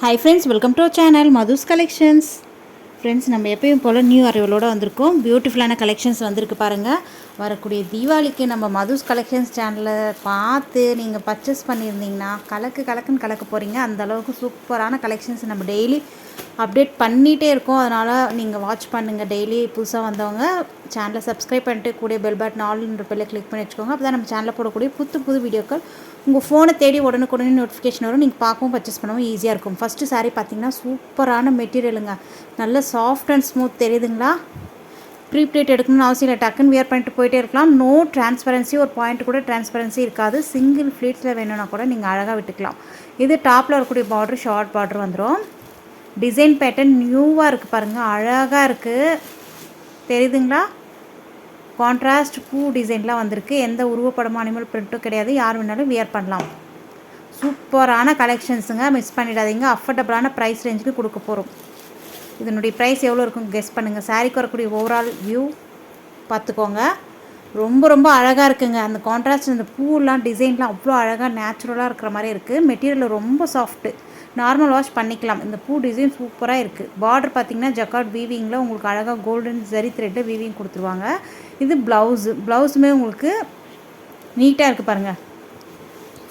Hi friends, welcome to our channel Madhu's Collections. Friends, நம்ம எப்பயும் போல் new அரைவலோடு வந்திருக்கோம். பியூட்டிஃபுல்லான கலெக்ஷன்ஸ் வந்திருக்கு பாருங்கள். வரக்கூடிய தீபாவளிக்கு நம்ம மதுஸ் கலெக்ஷன்ஸ் சேனலை பார்த்து நீங்கள் பர்ச்சேஸ் பண்ணியிருந்தீங்கன்னா கலக்குன்னு கலக்க போகிறீங்க. அந்தளவுக்கு சூப்பரான கலெக்ஷன்ஸ் நம்ம டெய்லி அப்டேட் பண்ணிகிட்டே இருக்கோம். அதனால் நீங்கள் வாட்ச் பண்ணுங்கள். டெய்லி புதுசாக வந்தவங்க சேனலை சப்ஸ்கிரைப் பண்ணிட்டு கூடிய பெல் பட்டன் ஆல்ன்ற பெல்லை கிளிக் பண்ணி வச்சுக்கோங்க. அப்போ தான் நம்ம சேனலில் போடக்கூடிய புது வீடியோக்கள் உங்கள் ஃபோனை தேடி உடனுக்குடனே நோட்டிஃபிகேஷன் வரும். நீங்கள் பார்க்கவும் பர்ச்சேஸ் பண்ணவும் ஈஸியாக இருக்கும். ஃபஸ்ட்டு சாரீ பார்த்திங்கன்னா சூப்பரான மெட்டீரியலுங்க. நல்ல சாஃப்ட் அண்ட் ஸ்மூத் தெரியுதுங்களா? ப்ரீப்ளேட் எடுக்கணும்னு அவசியம் இல்லை. டக்குன்னு வியர் பண்ணிட்டு போயிட்டே இருக்கலாம். நோ டிரான்ஸ்பரன்சி, ஒரு பாயிண்ட் கூட டிரான்ஸ்பரன்சி இருக்காது. சிங்கிள் ஃப்ளீட்ஸில் வேணும்னா கூட நீங்கள் அழகாக விட்டுக்கலாம். இது டாப்பில் இருக்கக்கூடிய பார்டர் ஷார்ட் பார்டர் வந்துடும். டிசைன் பேட்டர்ன் நியூவாக இருக்குது பாருங்கள், அழகாக இருக்குது. தெரியுதுங்களா? கான்ட்ராஸ்ட் பூ டிசைன்லாம் வந்திருக்கு. எந்த உருவப்படமும் அனிமல் பிரிண்ட்டும் கிடையாது. யார் வேணாலும் வியர் பண்ணலாம். சூப்பரான கலெக்ஷன்ஸுங்க, மிஸ் பண்ணிடாதீங்க. அஃபோர்டபுளான ப்ரைஸ் ரேஞ்சுக்கு கொடுக்க போகிறோம். இதனுடைய ப்ரைஸ் எவ்வளோ இருக்கும் கெஸ் பண்ணுங்கள். சாரீக்கு வரக்கூடிய ஓவரால் வியூ பார்த்துக்கோங்க. ரொம்ப அழகாக இருக்குங்க. அந்த கான்ட்ராஸ்ட், அந்த பூலாம் டிசைன்லாம் அவ்வளோ அழகாக நேச்சுரலாக இருக்கிற மாதிரி இருக்குது. மெட்டீரியல் ரொம்ப சாஃப்ட்டு, நார்மல் வாஷ் பண்ணிக்கலாம். இந்த பூ டிசைன் சூப்பராக இருக்குது. பார்டர் பார்த்திங்கன்னா ஜக்கார்ட் வீவிங்கில் உங்களுக்கு அழகாக கோல்டன் ஜரி த்ரெட்டு வீவிங் கொடுத்துருவாங்க. இது ப்ளவுஸுமே உங்களுக்கு நீட்டாக இருக்குது பாருங்கள்.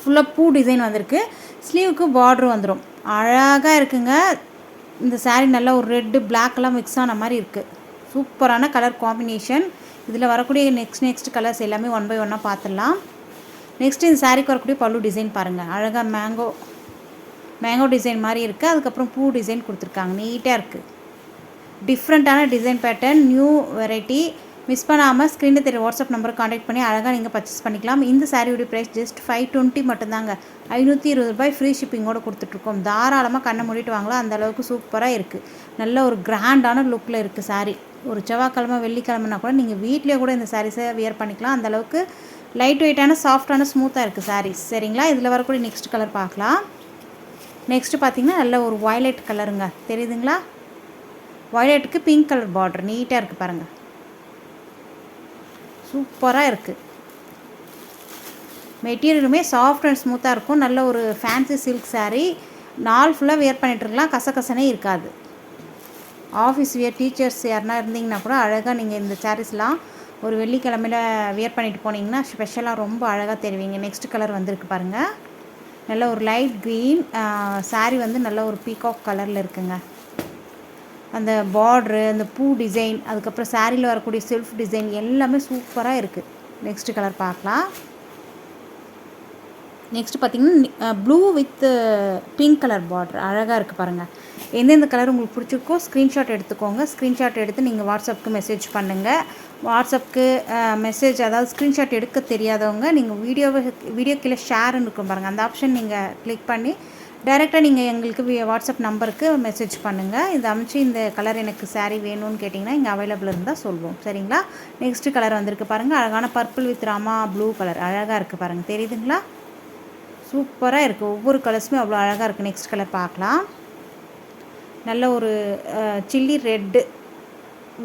ஃபுல்லாக பூ டிசைன் வந்திருக்கு. ஸ்லீவுக்கு பார்டர் வந்துடும். அழகாக இருக்குங்க. இந்த சாரீ நல்லா ஒரு ரெட்டு பிளாக்லாம் மிக்ஸ் ஆன மாதிரி இருக்குது. சூப்பரான கலர் காம்பினேஷன். இதில் வரக்கூடிய நெக்ஸ்ட் கலர்ஸ் எல்லாமே ஒன் பை ஒன்னாக பார்த்துடலாம். நெக்ஸ்ட்டு இந்த சாரீக்கு வரக்கூடிய பல்லு டிசைன் பாருங்கள். அழகாக மேங்கோ டிசைன் மாதிரி இருக்குது. அதுக்கப்புறம் பூ டிசைன் கொடுத்துருக்காங்க. நீட்டாக இருக்குது. டிஃப்ரெண்ட்டான design pattern, new variety. Miss பண்ணாமல் ஸ்க்ரீனில் தெரிய வாட்ஸ்அப் நம்பரை காண்டாக்ட் பண்ணி அழகாக நீங்கள் பர்ச்சேஸ் பண்ணிக்கலாம். இந்த சாரியோடைய ப்ரைஸ் ஜஸ்ட் 520 மட்டும்தாங்க. 520 ரூபாய் ஃப்ரீ ஷிப்பிங்கோடு கொடுத்துட்ருக்கோம். தாராளமாக கண்ணை மூடிட்டு வாங்கலாம். அந்தளவுக்கு சூப்பராக இருக்குது. நல்ல ஒரு கிராண்டான லுக்கில் இருக்குது சாரீ. ஒரு செவ்வாய்க்கிழமை வெள்ளிக்கிழமைனா கூட நீங்கள் வீட்டிலே கூட இந்த சாரீஸை வியர் பண்ணிக்கலாம். அந்தளவுக்கு லைட் வெயிட்டான சாஃப்டான ஸ்மூத்தாக இருக்குது சாரீஸ். சரிங்களா? இதில் வரக்கூடிய நெக்ஸ்ட் கலர் பார்க்கலாம். நெக்ஸ்ட்டு பார்த்திங்கன்னா நல்ல ஒரு வயலட் கலருங்க. தெரியுதுங்களா? வயலட்டுக்கு பிங்க் கலர் பார்டர் நீட்டாக இருக்குது பாருங்கள். சூப்பராக இருக்குது. மெட்டீரியலுமே சாஃப்ட் அண்ட் ஸ்மூத்தாக இருக்கும். நல்ல ஒரு ஃபேன்சி சில்க் சாரீ. நாள் ஃபுல்லாக வியர் பண்ணிட்டுருக்கலாம். கசகசனே இருக்காது. ஆஃபீஸ் வியர் டீச்சர்ஸ் யாருனா இருந்தீங்கன்னா கூட அழகாக நீங்கள் இந்த சாரீஸ்லாம் ஒரு வெள்ளிக்கிழமையில் வியர் பண்ணிட்டு போனீங்கன்னா ஸ்பெஷலாக ரொம்ப அழகாக தெரிவிங்க. நெக்ஸ்ட் கலர் வந்திருக்கு பாருங்கள். நல்ல ஒரு லைட் க்ரீன் சாரீ வந்து நல்ல ஒரு பீகாக் கலரில் இருக்குங்க. அந்த பார்ட்ரு, அந்த பூ டிசைன், அதுக்கப்புறம் சாரியில் வரக்கூடிய செல்ஃப் டிசைன் எல்லாமே சூப்பராக இருக்குது. நெக்ஸ்ட் கலர் பார்க்கலாம். நெக்ஸ்ட் பார்த்திங்கன்னா blue with pink colour border அழகாக இருக்குது பாருங்கள். எந்தெந்த கலர் உங்களுக்கு பிடிச்சிருக்கோ ஸ்க்ரீன்ஷாட் எடுத்துக்கோங்க. ஸ்க்ரீன்ஷாட் எடுத்து நீங்கள் வாட்ஸ்அப்புக்கு மெசேஜ் பண்ணுங்கள். வாட்ஸ்அப்புக்கு மெசேஜ், அதாவது ஸ்க்ரீன்ஷாட் எடுக்க தெரியாதவங்க நீங்கள் வீடியோ கீழே ஷேர்னு இருக்கும் பாருங்கள். அந்த ஆப்ஷன் நீங்கள் கிளிக் பண்ணி டைரெக்டாக நீங்கள் எங்களுக்கு வாட்ஸ்அப் நம்பருக்கு மெசேஜ் பண்ணுங்கள். இது அமைச்சு இந்த கலர் எனக்கு சாரீ வேணும்னு கேட்டிங்கன்னா இங்கே அவைலபிள் இருந்தால் சொல்வோம். சரிங்களா? நெக்ஸ்ட்டு கலர் வந்திருக்கு பாருங்கள். அழகான purple with Rama blue colour அழகாக இருக்குது பாருங்கள். தெரியுதுங்களா? சூப்பராக இருக்குது. ஒவ்வொரு கலர்ஸுமே அவ்வளோ அழகாக இருக்குது. நெக்ஸ்ட் கலர் பார்க்கலாம். நல்ல ஒரு chilli red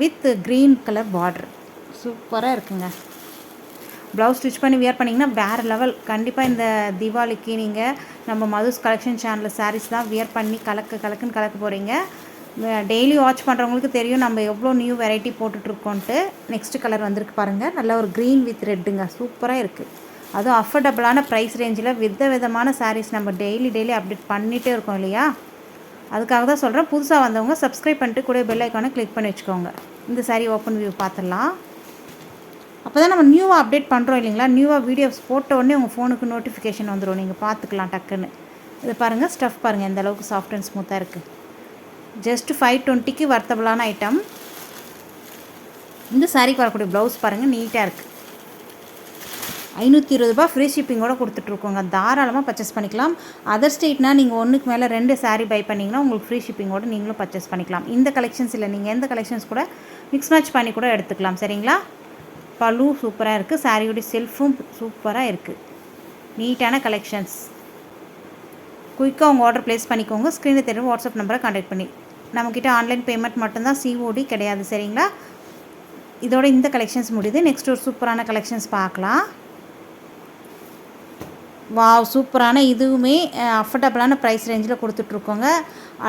with green colour border சூப்பராக இருக்குங்க. ப்ளவுஸ் ஸ்டிச் பண்ணி வியர் பண்ணிங்கன்னா வேறு லெவல். கண்டிப்பாக இந்த தீபாவளிக்கு நீங்கள் நம்ம மதுஸ் கலெக்ஷன் சேனலில் சாரீஸ் தான் வியர் பண்ணி கலக்குன்னு கலக்க போகிறீங்க. டெய்லி வாட்ச் பண்ணுறவங்களுக்கு தெரியும் நம்ம எவ்வளோ நியூ வெரைட்டி போட்டுட்ருக்கோன்ட்டு. நெக்ஸ்ட் கலர் வந்திருக்கு பாருங்கள். நல்ல ஒரு க்ரீன் வித் ரெட்டுங்க. சூப்பராக இருக்குது. அதுவும் அஃபோர்டபுளான ப்ரைஸ் ரேஞ்சில் விதமான சாரீஸ் நம்ம டெய்லி அப்டேட் பண்ணிகிட்டே இருக்கோம் இல்லையா? அதுக்காக தான் சொல்கிறேன். புதுசாக வந்தவங்க சப்ஸ்கிரைப் பண்ணிட்டு கூட பெல் ஐக்கானை கிளிக் பண்ணி வச்சுக்கோங்க. இந்த சாரீ ஓப்பன் வியூ பார்த்துடலாம். அப்போ தான் நம்ம நியூவாக அப்டேட் பண்ணுறோம் இல்லைங்களா? நியூவாக வீடியோஸ் போட்ட உடனே உங்கள் ஃபோனுக்கு நோட்டிஃபிகேஷன் வந்துடும். நீங்கள் பார்த்துக்கலாம் டக்குன்னு. இது பாருங்கள், ஸ்டஃப் பாருங்கள் எந்த அளவுக்கு சாஃப்ட் அண்ட் ஸ்மூத்தாக இருக்குது. ஜஸ்ட் 520க்கு வர்த்தபுளான ஐட்டம். இந்த சாரீக்கு வரக்கூடிய ப்ளவுஸ் பாருங்கள், நீட்டாக இருக்குது. 520 ரூபாய் ஃப்ரீ ஷிப்பிங்கோடு கொடுத்துட்ருக்கோங்க. தாராளமாக பர்ச்சேஸ் பண்ணிக்கலாம். அதர் ஸ்டேட்னால் நீங்கள் ஒன்றுக்கு மேலே 2 சாரீ பை பண்ணிங்கன்னா உங்களுக்கு ஃப்ரீ ஷிப்பிங்கோடு நீங்களும் பர்ச்சேஸ் பண்ணிக்கலாம். இந்த கலெக்ஷன்ஸ் இல்லை, நீங்கள் எந்த கலெக்ஷன்ஸ் கூட மிக்ஸ் மேட்ச் பண்ணி கூட எடுத்துக்கலாம். சரிங்களா? பல்லு சூப்பராக இருக்குது. சாரியோடைய செல்ஃபும் சூப்பராக இருக்குது. நீட்டான கலெக்ஷன்ஸ். குயிக்காக உங்கள் ஆர்டர் ப்ளேஸ் பண்ணிக்கோங்க. ஸ்க்ரீனில் தெரியும் வாட்ஸ்அப் நம்பரை கான்டாக்ட் பண்ணி. நம்மக்கிட்ட ஆன்லைன் பேமெண்ட் மட்டும்தான், சிஓடி கிடையாது. சரிங்களா? இதோட இந்த கலெக்ஷன்ஸ் முடியுது. நெக்ஸ்ட் ஒரு சூப்பரான கலெக்ஷன்ஸ் பார்க்கலாம். வாவ் சூப்பரான இதுவுமே அஃபோர்டபுளான ப்ரைஸ் ரேஞ்சில் கொடுத்துட்ருக்கோங்க.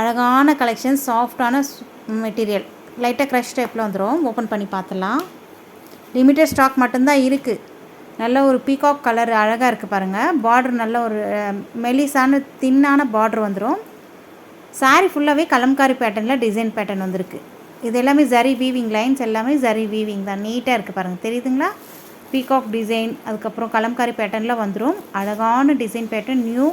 அழகான கலெக்ஷன், சாஃப்டான மெட்டீரியல், லைட்டாக க்ரஷ் டைப்பில் வந்துடும். ஓப்பன் பண்ணி பார்த்துலாம். லிமிட்டட் ஸ்டாக் மட்டும்தான் இருக்குது. நல்ல ஒரு பீகாக் கலர் அழகாக இருக்குது பாருங்கள். பார்டர் நல்ல ஒரு மெலிசான தின்னான பார்டர் வந்துடும். சாரீ ஃபுல்லாகவே கலம்காரி பேட்டர்னில் டிசைன் பேட்டர்ன் வந்திருக்கு. இது எல்லாமே ஜரி வீவிங் லைன்ஸ், எல்லாமே ஜரி வீவிங் தான். நீட்டாக இருக்குது பாருங்கள், தெரியுதுங்களா? பீகாக் டிசைன், அதுக்கப்புறம் கலம்காரி பேட்டர்னில் வந்துடும். அழகான டிசைன் பேட்டர்ன் நியூ.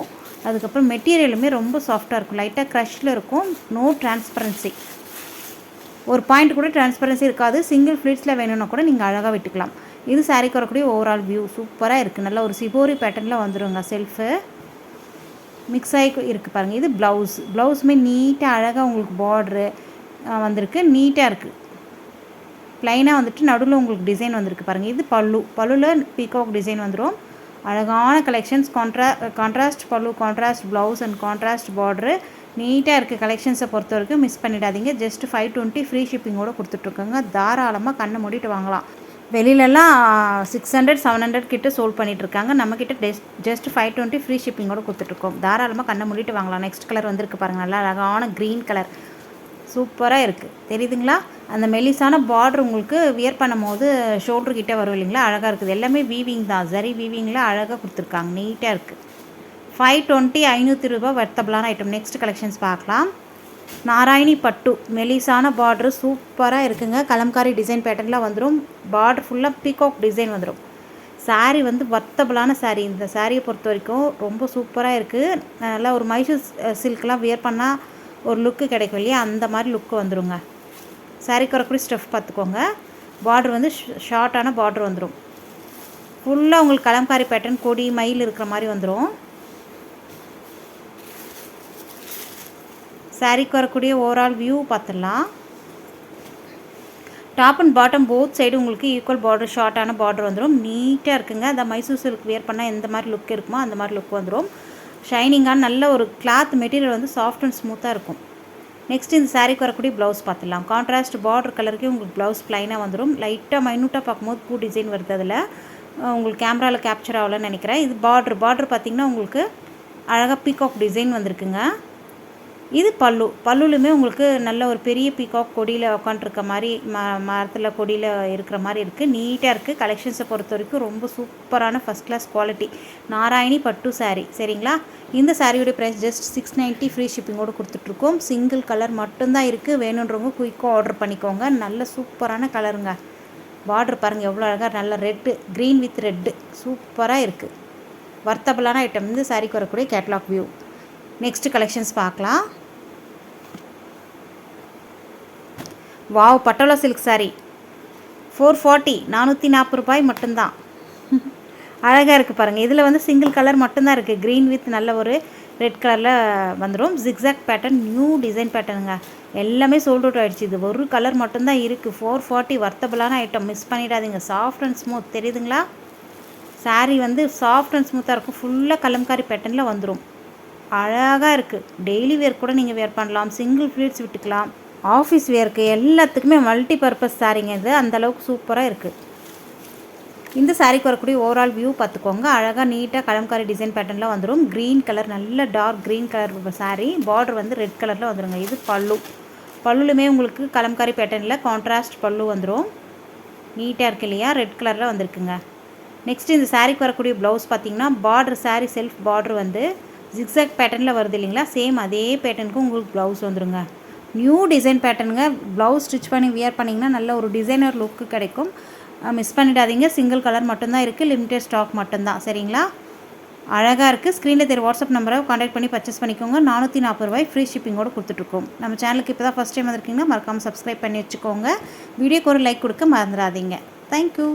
அதுக்கப்புறம் மெட்டீரியலுமே ரொம்ப சாஃப்டாக இருக்கும், லைட்டாக க்ரஷில் இருக்கும். நோ டிரான்ஸ்பரன்சி, ஒரு பாயிண்ட் கூட டிரான்ஸ்பரன்சி இருக்காது. சிங்கிள் ஃப்ளீட்ஸில் வேணும்னா கூட நீங்கள் அழகாக விட்டுக்கலாம். இது சாரீக்கு வரக்கூடிய ஓவரால் வியூ சூப்பராக இருக்குது. நல்ல ஒரு சிபோரி பேட்டர்னில் வந்துடுங்க. செல்ஃபு மிக்ஸ் ஆகி இருக்குது பாருங்கள். இது ப்ளவுஸுமே நீட்டாக அழகாக உங்களுக்கு பார்ட்ரு வந்திருக்கு. நீட்டாக இருக்குது. ப்ளைனாக வந்துட்டு நடுவில் உங்களுக்கு டிசைன் வந்திருக்கு பாருங்கள். இது பல்லுவில் பீகாக் டிசைன் வந்துடும். அழகான collections, contrast pallu, contrast blouse and contrast border. நீட்டாக இருக்குது. கலெக்ஷன்ஸை பொறுத்த வரைக்கும் மிஸ் பண்ணிடாதீங்க. ஜஸ்ட் 520 ஃப்ரீ ஷிப்பிங்கோடு கொடுத்துட்ருக்கோங்க. தாராளமாக கண்ணை மூடிட்டு வாங்கலாம். வெளியிலலாம் 600 700 கிட்ட சோல்ட் பண்ணிகிட்ருக்காங்க. நம்மக்கிட்ட ஜஸ்ட் 520 ஃப்ரீ ஷிப்பிங்கோடு கொடுத்துட்ருக்கோம். தாராளமாக கண்ணை மூடிட்டு வாங்கலாம். நெக்ஸ்ட் கலர் வந்திருக்கு பாருங்கள், நல்லா அழகான க்ரீன் கலர் சூப்பராக இருக்குது, தெரியுதுங்களா? அந்த மெலிசான பார்டர் உங்களுக்கு வியர் பண்ணும் போது ஷோல்டர் கிட்டே வரும் இல்லைங்களா? அழகாக இருக்குது. எல்லாமே வீவிங் தான், ஜரி வீவிங்கில் அழகாக கொடுத்துருக்காங்க. நீட்டாக இருக்குது. 520 500 ரூபா வர்த்தபிளான ஐட்டம். நெக்ஸ்ட் கலெக்ஷன்ஸ் பார்க்கலாம். நாராயணி பட்டு மெலிசான பார்டரு சூப்பராக இருக்குங்க. கலம்காரி டிசைன் பேட்டர்னில் வந்துடும். பார்டர் ஃபுல்லாக பீகாக் டிசைன் வந்துடும். சாரீ வந்து வர்த்தபிளான சாரீ. இந்த சாரியை பொறுத்த வரைக்கும் ரொம்ப சூப்பராக இருக்குது. நல்லா ஒரு மைசூர் சில்க்லாம் வியர் பண்ணால் ஒரு லுக்கு கிடைக்கும் இல்லையா? அந்த மாதிரி லுக்கு வந்துடுங்க. சாரீக்கு வரக்கூடிய ஸ்டஃப் பார்த்துக்கோங்க. பார்டர் வந்து ஷார்ட்டான பார்டர் வந்துடும். ஃபுல்லாக உங்களுக்கு கலம்காரி பேட்டர்ன், கொடி மயில் இருக்கிற மாதிரி வந்துடும். சாரீக்கு வரக்கூடிய ஓவரால் வியூ பார்த்துடலாம். Top and bottom both side உங்களுக்கு ஈக்குவல் பார்டர், ஷார்ட்டான பார்டர் வந்துடும். நீட்டாக இருக்குங்க. அந்த மைசூர் சில்க் வியர் பண்ணால் எந்த மாதிரி லுக் இருக்குமோ அந்த மாதிரி லுக் வந்துடும். ஷைனிங்கான நல்ல ஒரு கிளாத் மெட்டீரியல் வந்து சாஃப்ட் அண்ட் ஸ்மூத்தாக இருக்கும். நெக்ஸ்ட் இந்த சாரீக்கு வரக்கூடிய ப்ளவுஸ் பார்த்துடலாம். கான்ட்ராஸ்ட் பார்டர் கலருக்கே உங்களுக்கு ப்ளவுஸ் ப்ளைனாக வந்துடும். லைட்டாக மைனூட்டாக பார்க்கும்போது பூ டிசைன் வருது. அதில் உங்களுக்கு கேமராவில் கேப்சர் ஆகலன்னு நினைக்கிறேன். இது பார்டர் பார்த்திங்கன்னா உங்களுக்கு அழகாக பீகாக் டிசைன் வந்திருக்குங்க. இது பல்லுலுமே உங்களுக்கு நல்ல ஒரு பெரிய பீகாக் கொடியில் உட்காண்ட்ருக்க மாதிரி மரத்தில் கொடியில் இருக்கிற மாதிரி இருக்குது. நீட்டாக இருக்குது. கலெக்ஷன்ஸை பொறுத்த வரைக்கும் ரொம்ப சூப்பரான ஃபஸ்ட் கிளாஸ் குவாலிட்டி நாராயணி பட்டு சாரீ. சரிங்களா? இந்த சாரியோடைய ப்ரைஸ் ஜஸ்ட் 690 ஃப்ரீ ஷிப்பிங்கோடு கொடுத்துட்ருக்கோம். சிங்கிள் கலர் மட்டும்தான் இருக்குது. வேணுன்றவங்க குயிக்காக ஆர்டர் பண்ணிக்கோங்க. நல்ல சூப்பரான கலருங்க. பார்டர் பாருங்கள் எவ்வளோ அழகாக, நல்ல ரெட்டு, க்ரீன் வித் ரெட்டு சூப்பராக இருக்குது. வர்த்தபிளான ஐட்டம். இந்த சாரிக்கு வரக்கூடிய கேட்லாக் வியூ. நெக்ஸ்ட் கலெக்ஷன்ஸ் பார்க்கலாம். வாவ் பட்டோலா சில்க் சாரீ 440 440 ரூபாய் மட்டும்தான். அழகாக இருக்குது பாருங்கள். இதில் வந்து சிங்கிள் கலர் மட்டும்தான் இருக்குது. க்ரீன் வித் நல்ல ஒரு ரெட் கலரில் வந்துடும். ஜிக்ஸாக் பேட்டர்ன், நியூ டிசைன் பேட்டர்னுங்க. எல்லாமே சோல்ட் அவுட் ஆகிடுச்சு. இது ஒரு கலர் மட்டும்தான் இருக்குது. 440 வர்த்தபிளான ஐட்டம். மிஸ் பண்ணிடாதீங்க. சாஃப்ட் அண்ட் ஸ்மூத், தெரியுதுங்களா? சாரீ வந்து சாஃப்ட் அண்ட் ஸ்மூத்தாக இருக்கும். ஃபுல்லாக கலம்காரி பேட்டர்னில் வந்துடும். அழகாக இருக்குது. டெய்லி வேர் கூட நீங்கள் வேர் பண்ணலாம். சிங்கிள் ஃப்ளீட்ஸ் விட்டுக்கலாம். ஆஃபீஸ் வேருக்கு எல்லாத்துக்குமே மல்டி பர்பஸ் சாரீங்க இது. அந்தளவுக்கு சூப்பராக இருக்குது. இந்த சாரீக்கு வரக்கூடிய ஓவரால் வியூ பார்த்துக்கோங்க. அழகாக நீட்டாக கலம்காரி டிசைன் பேட்டர்னில் வந்துடும். க்ரீன் கலர், நல்ல dark green colour sari. Border வந்து ரெட் கலரில் வந்துடுங்க. இது பல்லுலுமே உங்களுக்கு கலம்காரி பேட்டர்னில் கான்ட்ராஸ்ட் பல்லு வந்துடும். நீட்டாக இருக்கு இல்லையா? ரெட் கலரில் வந்திருக்குங்க. நெக்ஸ்ட் இந்த சாரீக்கு வரக்கூடிய ப்ளவுஸ் பார்த்திங்கன்னா பார்டர், சாரீ செல்ஃப் பார்டர் வந்து ஜிக்ஸாக் பேட்டர்னில் வருது இல்லைங்களா? சேம் அதே பேட்டர்னுக்கு உங்களுக்கு ப்ளவுஸ் வந்துடுங்க. நியூ டிசைன் பேட்டர்னுங்க. ப்ளவுஸ் ஸ்டிச் பண்ணி வியர் பண்ணிங்கன்னா நல்ல ஒரு டிசைனர் லுக்கு கிடைக்கும். மிஸ் பண்ணிடாதீங்க. சிங்கிள் கலர் மட்டும்தான் இருக்குது. லிமிட்டட் ஸ்டாக் மட்டும்தான். சரிங்களா? அழகாக இருக்குது. ஸ்க்ரீனில் தெரிய வாட்ஸ்அப் நம்பரை கான்டாக்ட் பண்ணி பர்ச்சேஸ் பண்ணிக்கோங்க. 440 ரூபாய் ஃப்ரீ ஷிப்பிங்கோடு கொடுத்துட்ருக்கோம். நம்ம சேனலுக்கு இப்போ தான் ஃபஸ்ட் டைம் வந்திருக்கீங்கன்னா மறக்காமல் சப்ஸ்கிரைப் பண்ணி வச்சுக்கோங்க. வீடியோக்கு ஒரு லைக் கொடுக்க மறந்துடாதீங்க. தேங்க்யூ.